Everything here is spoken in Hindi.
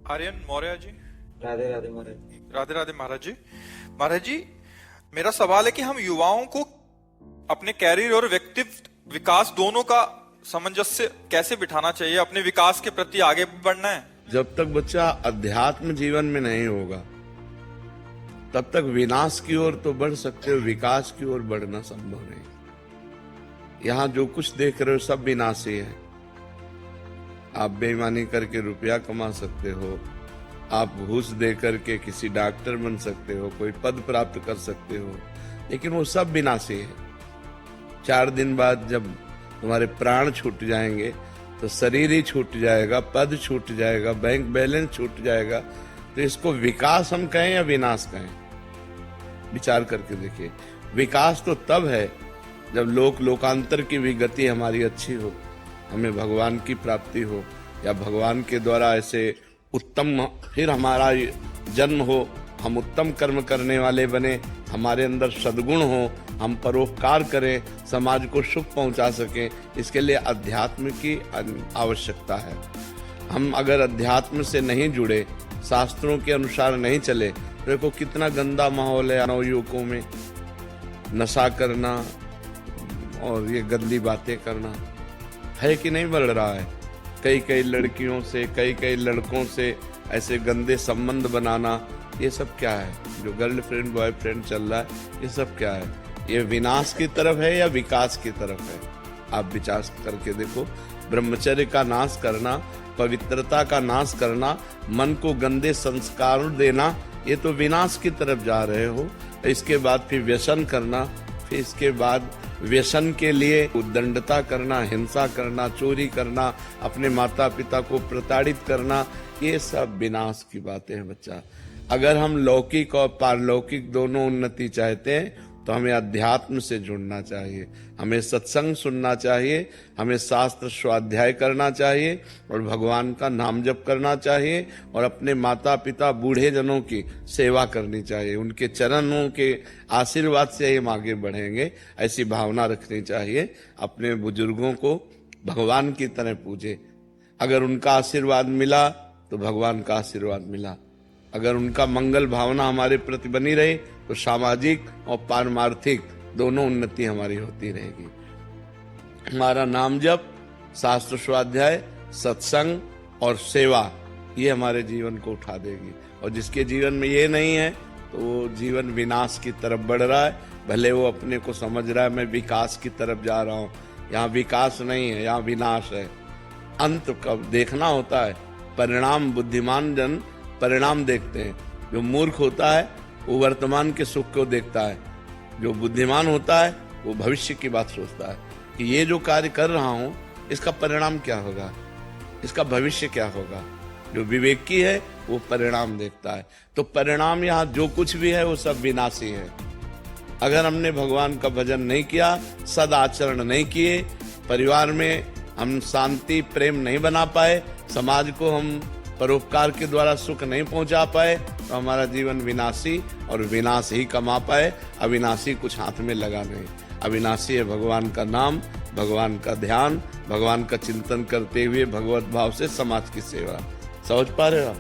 आर्यन मौर्य जी। राधे राधे महाराज। राधे राधे महाराज जी। महाराज जी, मेरा सवाल है कि हम युवाओं को अपने कैरियर और व्यक्तित्व विकास दोनों का सामंजस्य कैसे बिठाना चाहिए? अपने विकास के प्रति आगे बढ़ना है। जब तक बच्चा अध्यात्म जीवन में नहीं होगा तब तक विनाश की ओर तो बढ़ सकते हो, विकास की ओर बढ़ना संभव नहीं। यहाँ जो कुछ देख रहे हो सब विनाशी है। आप बेईमानी करके रुपया कमा सकते हो, आप घूस दे करके किसी डॉक्टर बन सकते हो, कोई पद प्राप्त कर सकते हो, लेकिन वो सब विनाशी है। 4 दिन बाद जब तुम्हारे प्राण छूट जाएंगे तो शरीर ही छूट जाएगा, पद छूट जाएगा, बैंक बैलेंस छूट जाएगा। तो इसको विकास हम कहें या विनाश कहें? विचार करके देखिए। विकास तो तब है जब लोकांतर की भी गति हमारी अच्छी हो, हमें भगवान की प्राप्ति हो, या भगवान के द्वारा ऐसे उत्तम फिर हमारा जन्म हो, हम उत्तम कर्म करने वाले बने, हमारे अंदर सद्गुण हो, हम परोपकार करें, समाज को सुख पहुंचा सकें। इसके लिए अध्यात्म की आवश्यकता है। हम अगर अध्यात्म से नहीं जुड़े, शास्त्रों के अनुसार नहीं चले, देखो कितना गंदा माहौल है नवयुवकों में। नशा करना और ये गंदी बातें करना है कि नहीं बढ़ रहा है? कई लड़कियों से, कई लड़कों से ऐसे गंदे संबंध बनाना, ये सब क्या है? जो गर्लफ्रेंड बॉयफ्रेंड चल रहा है, ये सब क्या है? ये विनाश की तरफ है या विकास की तरफ है? आप विचार करके देखो। ब्रह्मचर्य का नाश करना, पवित्रता का नाश करना, मन को गंदे संस्कार देना, ये तो विनाश की तरफ जा रहे हो। इसके बाद फिर व्यसन करना, फिर इसके बाद व्यसन के लिए उद्दंडता करना, हिंसा करना, चोरी करना, अपने माता पिता को प्रताड़ित करना, ये सब विनाश की बातें हैं बच्चा। अगर हम लौकिक और पारलौकिक दोनों उन्नति चाहते हैं तो हमें अध्यात्म से जुड़ना चाहिए, हमें सत्संग सुनना चाहिए, हमें शास्त्र स्वाध्याय करना चाहिए और भगवान का नाम जप करना चाहिए और अपने माता पिता बूढ़े जनों की सेवा करनी चाहिए। उनके चरणों के आशीर्वाद से हम आगे बढ़ेंगे, ऐसी भावना रखनी चाहिए। अपने बुजुर्गों को भगवान की तरह पूजे। अगर उनका आशीर्वाद मिला तो भगवान का आशीर्वाद मिला। अगर उनका मंगल भावना हमारे प्रति बनी रहे तो सामाजिक और पारमार्थिक दोनों उन्नति हमारी होती रहेगी। हमारा नाम जप, शास्त्र स्वाध्याय, सत्संग और सेवा, ये हमारे जीवन को उठा देगी। और जिसके जीवन में ये नहीं है तो वो जीवन विनाश की तरफ बढ़ रहा है। भले वो अपने को समझ रहा है मैं विकास की तरफ जा रहा हूँ, यहाँ विकास नहीं है, यहाँ विनाश है। अंत कब देखना होता है? परिणाम। बुद्धिमान जन परिणाम देखते हैं। जो मूर्ख होता है वो वर्तमान के सुख को देखता है, जो बुद्धिमान होता है वो भविष्य की बात सोचता है कि ये जो कार्य कर रहा हूँ इसका परिणाम क्या होगा, इसका भविष्य क्या होगा। जो विवेकी है वो परिणाम देखता है। तो परिणाम यहाँ जो कुछ भी है वो सब विनाशी है। अगर हमने भगवान का भजन नहीं किया, सदाचरण नहीं किए, परिवार में हम शांति प्रेम नहीं बना पाए, समाज को हम परोपकार के द्वारा सुख नहीं पहुंचा पाए, तो हमारा जीवन विनाशी और विनाश ही कमा पाए। अविनाशी कुछ हाथ में लगा नहीं। अविनाशी है भगवान का नाम, भगवान का ध्यान, भगवान का चिंतन करते हुए भगवत भाव से समाज की सेवा। समझ पा रहे हो?